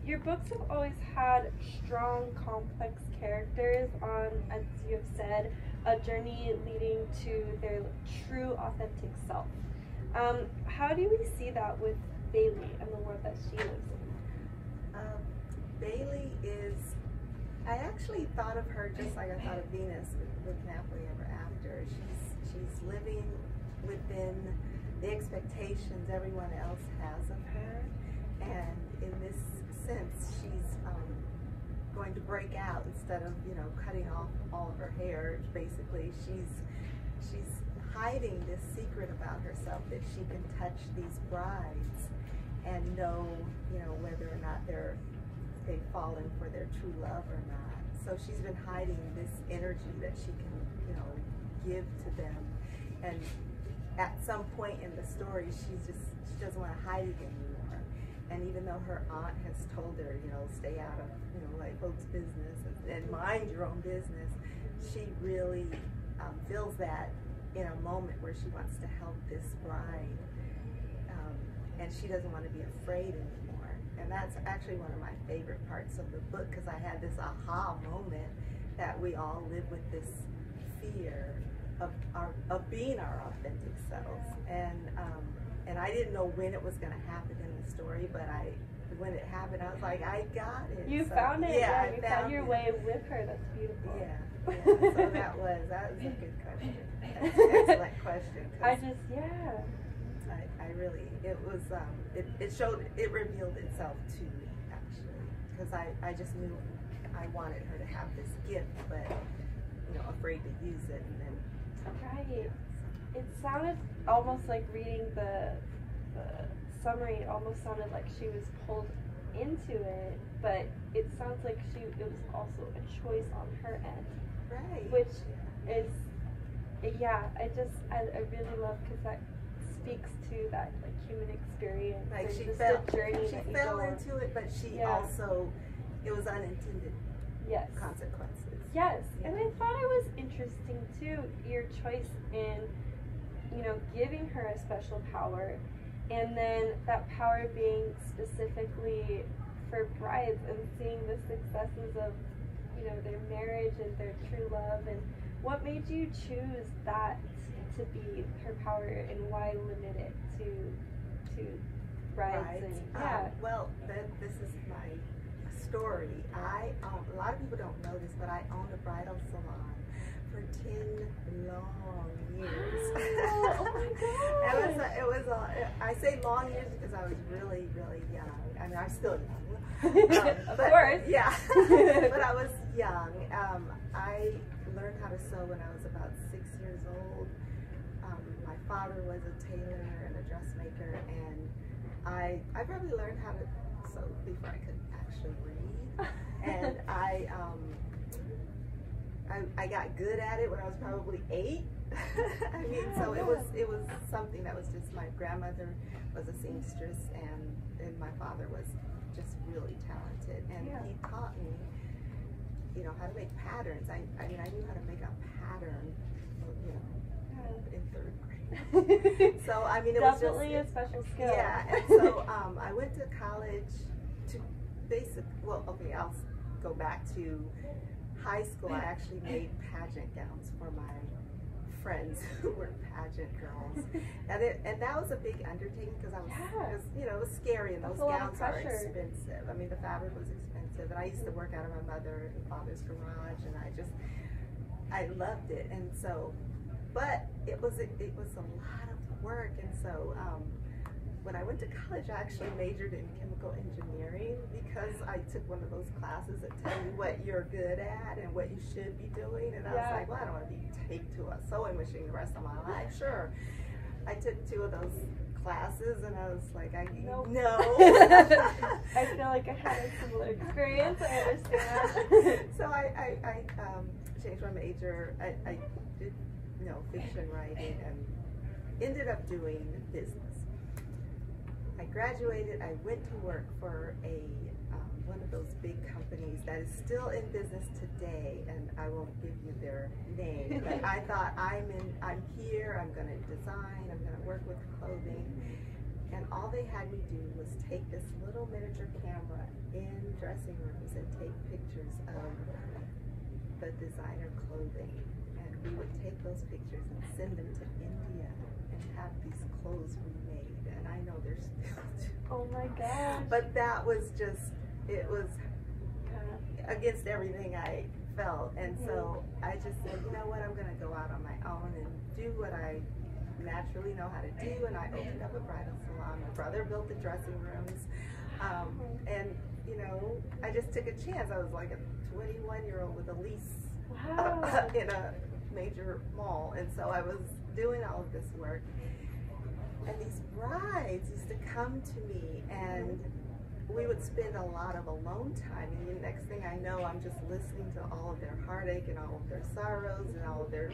Your books have always had strong, complex characters on, as you have said, a journey leading to their true, authentic self. How do we see that with Bailey and the world that she lives in? Bailey is, I actually thought of her just like I thought of Venus with Happily Ever After. She's living within the expectations everyone else has of her, and in this sense, she's going to break out instead of, you know, cutting off all of her hair. Basically, she's hiding this secret about herself, that she can touch these brides and know, you know, whether or not they've fallen for their true love or not. So she's been hiding this energy that she can, you know, give to them. And at some point in the story, she doesn't want to hide it anymore. And even though her aunt has told her, you know, stay out of, you know, like folks' business and mind your own business, she really feels that in a moment where she wants to help this bride, and she doesn't want to be afraid anymore. And that's actually one of my favorite parts of the book, because I had this aha moment that we all live with this fear of being our authentic selves. And I didn't know when it was going to happen in the story, but when it happened, I was like, I got it. You found it. Yeah, you found your way with her. That's beautiful. Yeah. So that was a good question. That's an excellent question. I really, it was, it revealed itself to me, actually, because I just knew I wanted her to have this gift, but, you know, afraid to use it. And then, right. It sounded almost like reading the summary. It almost sounded like she was pulled into it, but it sounds like it was also a choice on her end. Right. Which is, yeah, I really love, because that speaks to that, like, human experience. Like, she fell into it, but she also, it was unintended consequences. Yes, and I thought it was interesting too, your choice in, you know, giving her a special power, and then that power being specifically for brides, and seeing the successes of, you know, their marriage and their true love. And what made you choose that to be her power, and why limit it to brides? And, well, this is my story. A lot of people don't know this, but I owned a bridal salon for 10 long years. Oh my God! it was I say long years because I was really, really young. I mean, I'm still young. Of course. Yeah. But I was young. I learned how to sew when I was about 6 years old. My father was a tailor and a dressmaker, and I probably learned how to sew before I could actually read. And I got good at it when I was probably 8. I mean, so it was something that was just, my grandmother was a seamstress, and my father was just really talented, and he taught me, you know, how to make patterns. I mean, I knew how to make a pattern, you know, in 3rd grade. So I mean, it was definitely a special skill. Yeah, and so I went to college to I'll go back to high school. I actually made pageant gowns for my friends who were pageant girls, and that was a big undertaking, because you know, it was scary, and those gowns are expensive. I mean, the fabric was expensive, and I used to work out of my mother and father's garage, and I loved it. And so, but it was a lot of work, and so when I went to college, I actually majored in chemical engineering, because I took one of those classes that tell you what you're good at and what you should be doing. And I was like, well, I don't want to be taped to a sewing machine the rest of my life. Sure. I took 2 of those classes, and I was like, no. I feel like I had a similar experience. I understand. So I changed my major. I did, you know, fiction writing, and ended up doing business. I graduated. I went to work for one of those big companies that is still in business today, and I won't give you their name, but I thought, I'm here, I'm going to design, I'm going to work with clothing, and all they had me do was take this little miniature camera in dressing rooms and take pictures of the designer clothing. And we would take those pictures and send them to India and have these clothes remade. And I know they're still Oh my gosh. But that was just, it was against everything I felt. And so I just said, you know what, I'm going to go out on my own and do what I naturally know how to do. And I opened up a bridal salon. My brother built the dressing rooms. And, you know, I just took a chance. I was like a 21-year-old with a lease in a major mall. And so I was doing all of this work. And these brides used to come to me, and we would spend a lot of alone time. And the next thing I know, I'm just listening to all of their heartache and all of their sorrows and all of their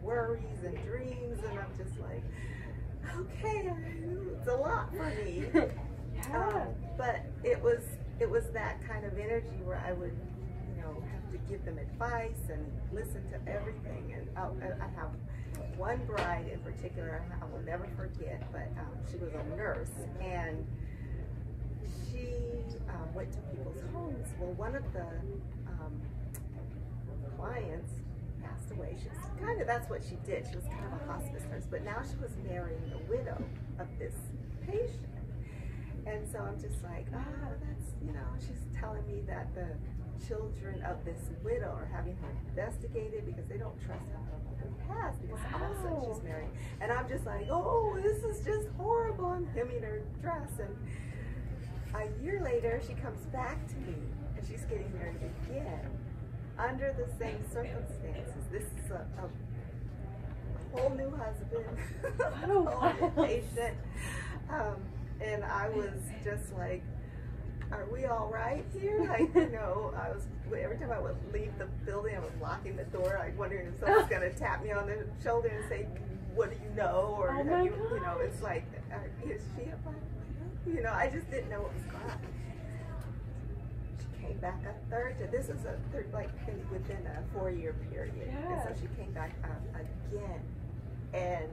worries and dreams. And I'm just like, okay, it's a lot for me. But it was that kind of energy where I would, you know, have to give them advice and listen to everything. And I have one bride in particular I will never forget, but she was a nurse, and she went to people's homes. Well, one of the clients passed away. She was kind of, that's what she did. She was kind of a hospice nurse, but now she was marrying the widow of this patient. And so I'm just like, oh, that's, you know, she's telling me that the children of this widow are having her investigated because they don't trust her mother passed, because all of a sudden she's married. And I'm just like, oh, this is just horrible. I'm hemming her dress. And a year later, she comes back to me, and she's getting married again under the same circumstances. This is a whole new husband, a whole new patient. And I was just like, are we all right here? Like, you know, every time I would leave the building, I was locking the door, like wondering if someone's going to tap me on the shoulder and say, what do you know? Or, have you know, it's like, is she a black widow? You know, I just didn't know what was going on. She came back a third time. This is a third, like, within a 4-year period. And so she came back again. And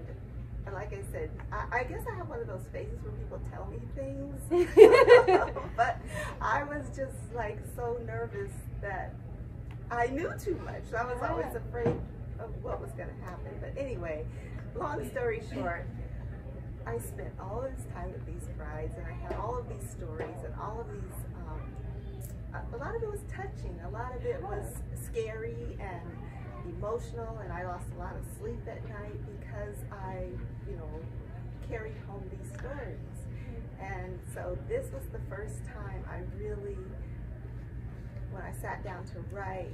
like I said, I guess I have one of those phases where people tell me things. But I was just like so nervous that I knew too much. So I was always afraid of what was going to happen. But anyway, long story short, I spent all of this time with these brides, and I had all of these stories and all of these, a lot of it was touching. A lot of it was scary and emotional, and I lost a lot of sleep at night because I, you know, carried home these stories. And so this was the first time I really, when I sat down to write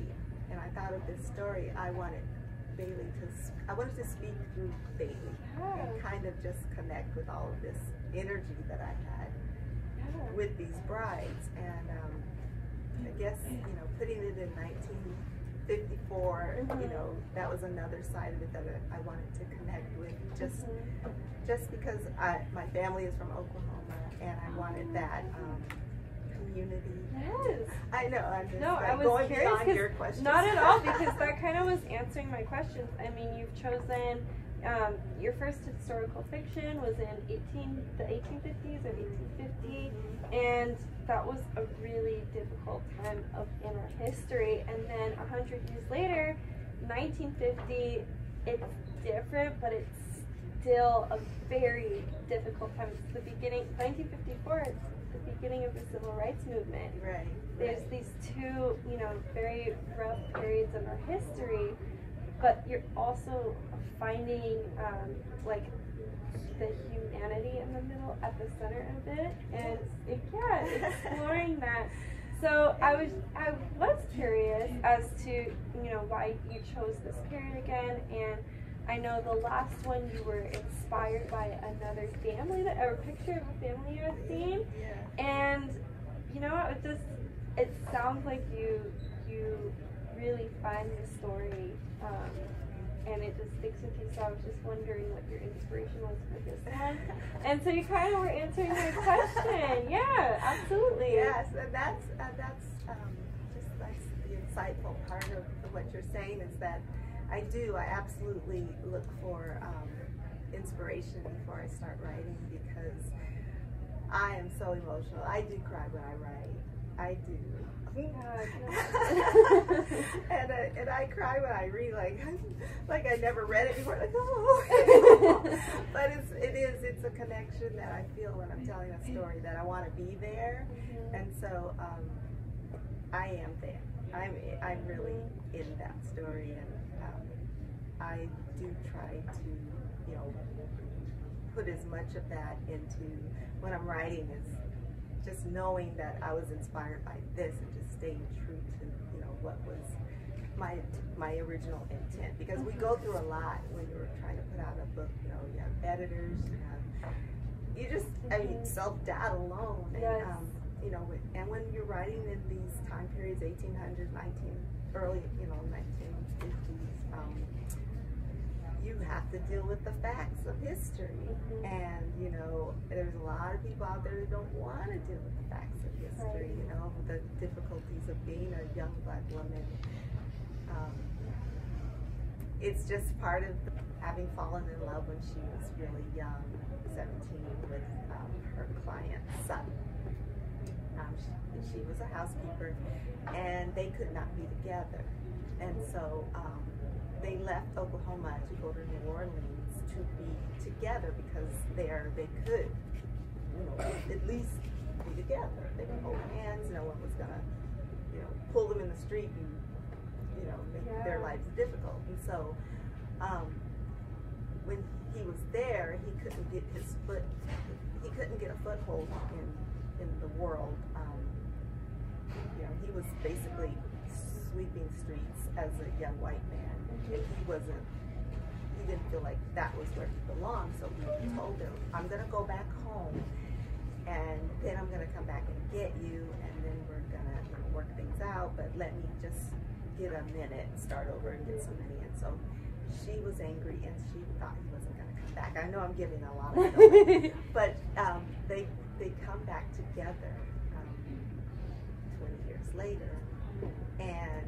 and I thought of this story, I wanted to speak through Bailey and kind of just connect with all of this energy that I had with these brides. And I guess, you know, putting it in 1954, you know, that was another side of it that I wanted to connect with, just because my family is from Oklahoma, and I wanted that community. Yes. I know, I'm just I was going curious, beyond your questions. Not at all, because that kind of was answering my questions. I mean, you've chosen, your first historical fiction was in the 1850s or 1850, and that was a really difficult time in our history. And then 100 years later, 1950, it's different, but it's still a very difficult time. It's the beginning, 1954, it's the beginning of the civil rights movement. Right. There's these two, you know, very rough periods of our history, but you're also finding, like, the humanity in the middle, at the center of it, and exploring that. So I was curious as to, you know, why you chose this period again, and I know the last one you were inspired by another family, or a picture of a family you had seen, and you know, it sounds like you really find the story, and it just sticks with you. So I was just wondering what your inspiration was for this one, and so you kind of were answering my question. Yeah, absolutely. Yes, and that's the insightful part of what you're saying, is that I absolutely look for inspiration before I start writing, because I am so emotional. I do cry when I write. I do. Yeah, and I cry when I read, like I never read it before, like, oh. But it's a connection that I feel when I'm telling a story, that I want to be there. And so I am there. I'm really in that story, and I do try to, you know, put as much of that into when I'm writing, is just knowing that I was inspired by this and just staying true to, you know, what was my original intent. Because we go through a lot when you're trying to put out a book. You know, you have editors, I mean, self-doubt alone. And, yes. You know, and when you're writing in these time periods, 1800s, early, you know, 1950s, you have to deal with the facts of history. And, you know, there's a lot of people out there that don't want to deal with the facts of history, you know, the difficulties of being a young Black woman. It's just part of having fallen in love when she was really young, 17, with her client's son. She was a housekeeper, and they could not be together. And so they left Oklahoma to go to New Orleans to be together, because there they could, you know, at least be together. They could hold hands. No one was gonna, you know, pull them in the street and, you know, make their lives difficult. And so when he was there, he couldn't get a foothold in the world. You know, he was basically sweeping streets as a young white man, and he didn't feel like that was where he belonged. So he told him, I'm gonna go back home, and then I'm gonna come back and get you, and then we're gonna, you know, work things out, but let me just get a minute, start over and get some money. And so she was angry, and she thought he wasn't gonna come back. I know I'm giving a lot of it, but they come back together 20 years later, and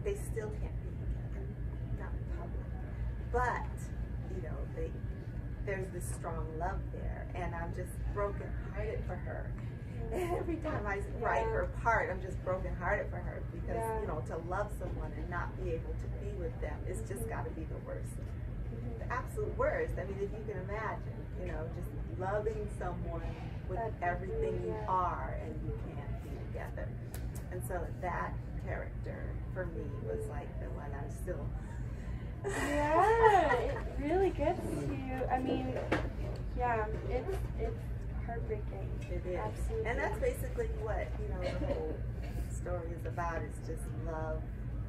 they still can't be together, not in public. But, you know, there's this strong love there, and I'm just brokenhearted for her. And every time I write her part, I'm just brokenhearted for her, because, you know, to love someone and not be able to be with them, it's just got to be the worst. The absolute worst. I mean, if you can imagine, you know, just loving someone with everything you are, and you can't be together. And so that character for me was like the one I'm still. Yeah, it really gets you. I mean, yeah, it's heartbreaking. It is. Absolutely. And that's basically what, you know, the whole story is about. It's just love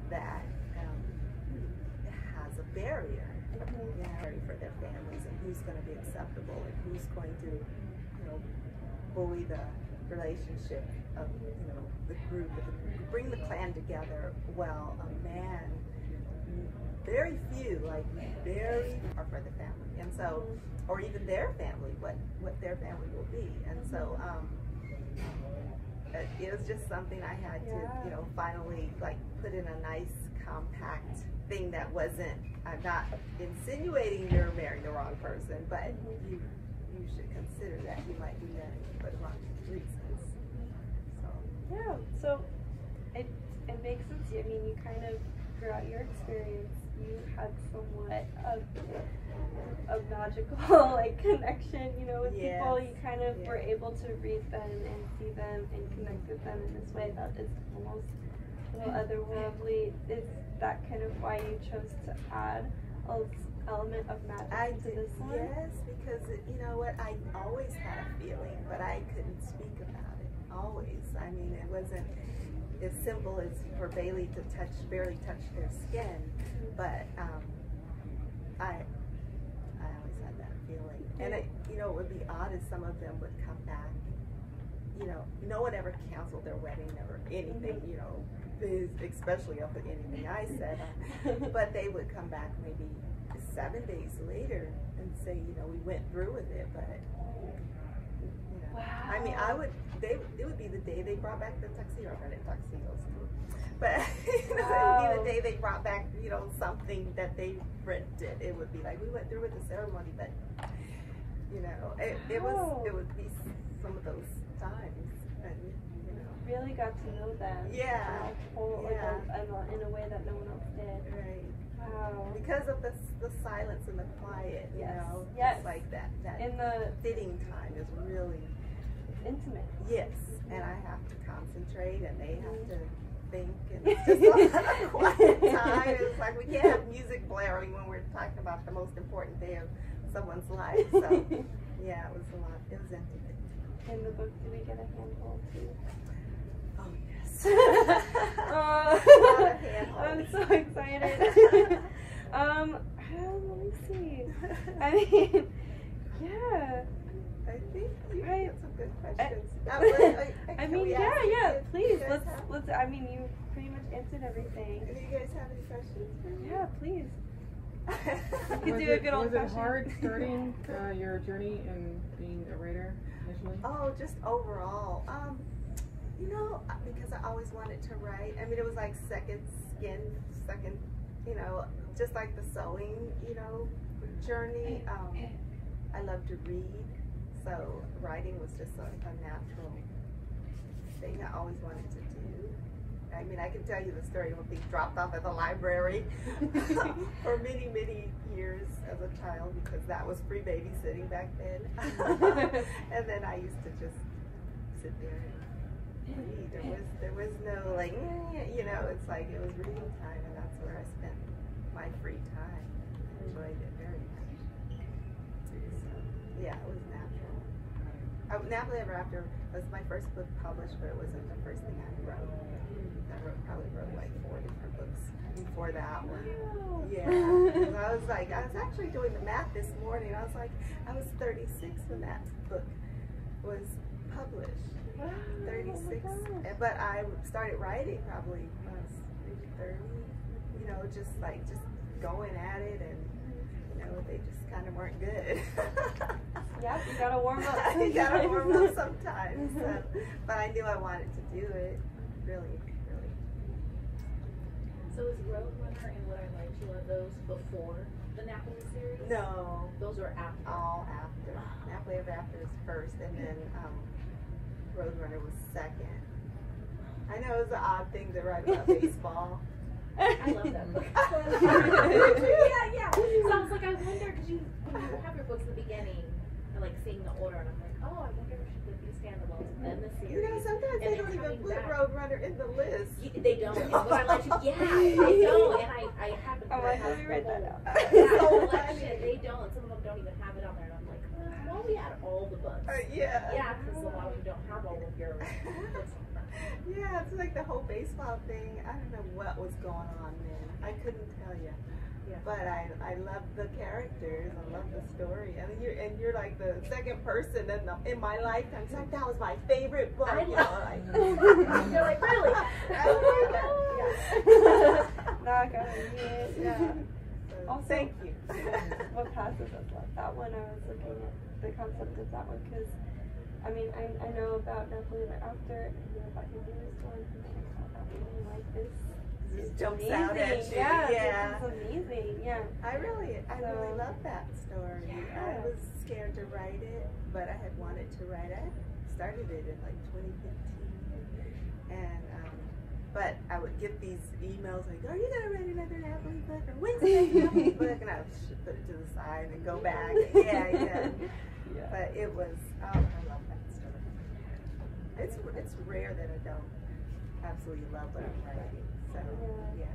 that has a barrier. For their families, and who's going to be acceptable, and who's going to, you know, buoy the relationship of, you know, the group, bring the clan together. Well, a man, very few, like very, are for the family, and so, or even their family, what their family will be. And so it was just something I had to, you know, finally, like, put in a nice compact thing that wasn't, I'm not insinuating you're marrying the wrong person, but you should consider that you might be marrying for the wrong reasons. So yeah, so it makes sense. I mean, you kind of, throughout your experience, you had somewhat of a magical like connection, you know, with people. You kind of were able to read them and see them and connect with them in this way that is almost a little otherworldly. Is that kind of why you chose to add an element of magic to this one? Yes, because you know what, I always had a feeling, but I couldn't speak about it. Always. I mean, it wasn't as simple as for Bailey to barely touch their skin, but I always had that feeling. And it, you know, it would be odd if some of them would come back. You know, no one ever canceled their wedding or anything, you know, especially up at anything I said. But they would come back maybe 7 days later and say, you know, we went through with it, but, you know. Wow. I mean, it would be the day they brought back the tuxedo. I rented tuxedos too. But, you know, it would be the day they brought back, you know, something that they rented. It would be like, we went through with the ceremony, but, you know, it would be some of those times. And, really got to know them. Yeah. In a way that no one else did. Right. Wow. Because of the silence and the quiet, you know. Yes. It's like that in the fitting time is really intimate. Yes. And I have to concentrate, and they have to think, and it's just a quiet time. It's like we can't have music blaring when we're talking about the most important day of someone's life. So yeah, it was a lot. It was intimate. In the book, do we get a handhold too? Oh yes. I'm so excited. Let me see. I mean, yeah. I think you had some good questions. I mean, yeah. Please, let's. I mean, you pretty much answered everything. Do you guys have any questions for me? Yeah, please. You could do a good old fashioned. Was it hard starting your journey in being a writer initially? Oh, just overall. You know, because I always wanted to write. I mean, it was like second, you know, just like the sewing, you know, journey. I love to read, so writing was just a natural thing I always wanted to do. I mean, I can tell you the story of being dropped off at the library for many, many years as a child, because that was free babysitting back then. And then I used to just sit there and read. There was no like, you know, it's like it was reading time, and that's where I spent my free time. I enjoyed it very much. So, yeah, it was natural. Happily Ever After was my first book published, but it wasn't the first thing I wrote. I probably wrote like 4 different books before that one. Yeah. I was actually doing the math this morning. I was like, I was 36 when that book was published. Wow, 36. oh but I started writing probably when I was maybe 30. You know, just going at it, and you know, they just kind of weren't good. Yep, you gotta warm up. You gotta warm up sometimes. So, but I knew I wanted to do it. Really. So is Roadrunner and What I Like You, are those before the Napoli series? No. Those are after? All after. Happily Ever After is first, and then Roadrunner was second. I know it's an odd thing to write about baseball. I love that book. yeah. So I was like, I wonder, because you have your books at the beginning, and like seeing the order, and I'm like, oh, I wonder if she would be standalones, and then the series. You know, sometimes they don't even put Roadrunner in the list. They don't. And What I Like You, they don't. And I haven't. Oh, I thought you read that out. Yeah, collection, they don't. Some of them don't even have it on there, and I'm like, well, we had all the books. Yeah. Yeah, because a lot of them don't have all of your books on front. Yeah, it's like the whole baseball thing. I don't know what was going on then. I couldn't tell you. Yeah. But I love the characters. I love the story. And you're like the second person in my lifetime. So that was my favorite book. I you love know, like, you're like, really? Not gonna be it. Yeah. Also, thank you. What passes us love? That one, I was looking at the concept of that one, because I mean, I know about Napoli Ever After, and I know about your newest one, and then I saw that one, and like this Just jumps amazing. out at you. Yeah, this is amazing. Yeah. I really love that story. Yeah. I was scared to write it, but I had wanted to write it. I started it in like 2015, and but I would get these emails like, "Are you gonna write another Napoli book? Or when's the next Napoli book?" And I would put it to the side and go back. Yeah. But it was. I love that story. It's rare that I don't absolutely love what I'm writing. So yeah.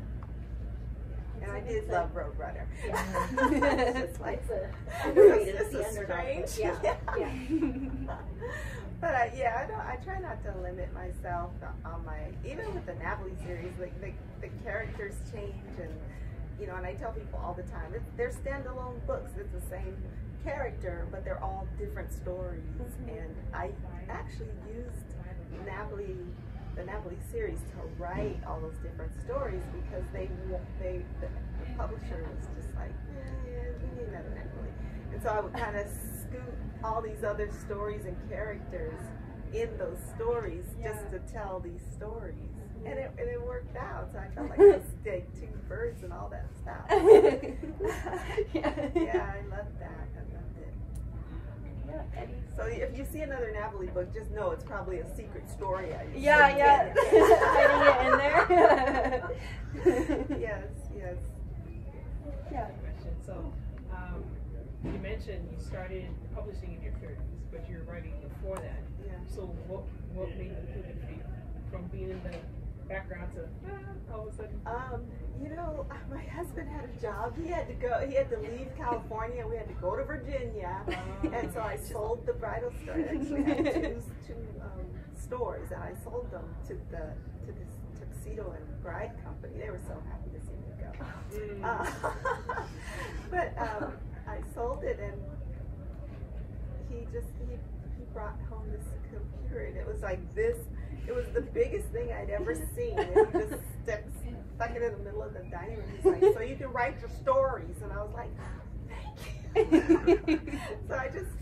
And I did love Roadrunner. Yeah. It's just like It's a strange. Yeah. But I try not to limit myself on even with the Napoli series, like the characters change, and you know, and I tell people all the time, they're standalone books. It's the same character, but they're all different stories. And I actually used the Napoli series to write all those different stories, because the publisher was just like, we need another Napoli. And so I would kind of scoot all these other stories and characters in those stories just to tell these stories. And it worked out, so I felt like I stayed 2 birds and all that stuff. Yeah, I loved that. I loved it. Yeah, Eddie. So if you see another Napoli book, just know it's probably a secret story. Yeah. Hiding it in there. Yes. Yeah. Question. So, you mentioned you started publishing in your 30s, but you're writing before that. Yeah. So what made the pivot for you from being in the background to all of a sudden? My husband had a job. He had to leave California. We had to go to Virginia, and so I sold the bridal store. I actually had two stores, and I sold them to this tuxedo and bride company. They were so happy to see me go. But I sold it, and he brought home this computer, and it was like this. It was the biggest thing I'd ever seen. And he just stuck it in the middle of the dining room. He's like, so you can write your stories. And I was like, thank you. So I just,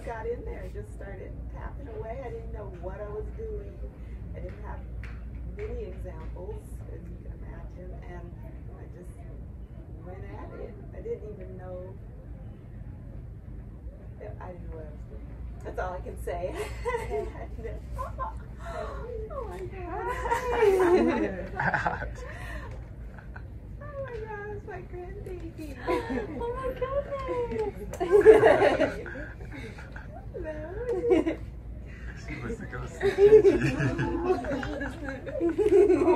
got in there and just started tapping away. I didn't know what I was doing. I didn't have many examples, as you can imagine. And I just went at it. I didn't even know. I didn't know what I was doing. That's all I can say. Oh my God. Oh my gosh, my grandbaby. Oh my goodness. Hello. She was to go see Gigi. Oh.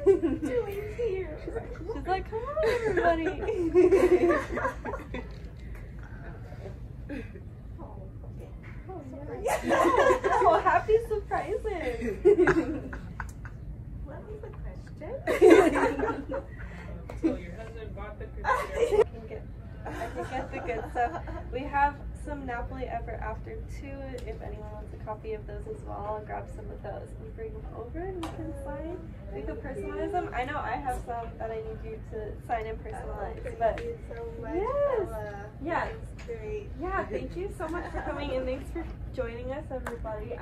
Julie's here. She's like, come on, everybody. Oh, happy surprises. What was the question? So your husband bought the computer. I can get the good stuff. We have some Napoli Ever After 2. If anyone wants a copy of those as well, I'll grab some of those and bring them over and we can sign. We can personalize them. I know I have some that I need you to sign and personalize. But Thank you so much, yes. Ella. Yeah. That's great. Yeah, thank you so much for coming and thanks for joining us, everybody.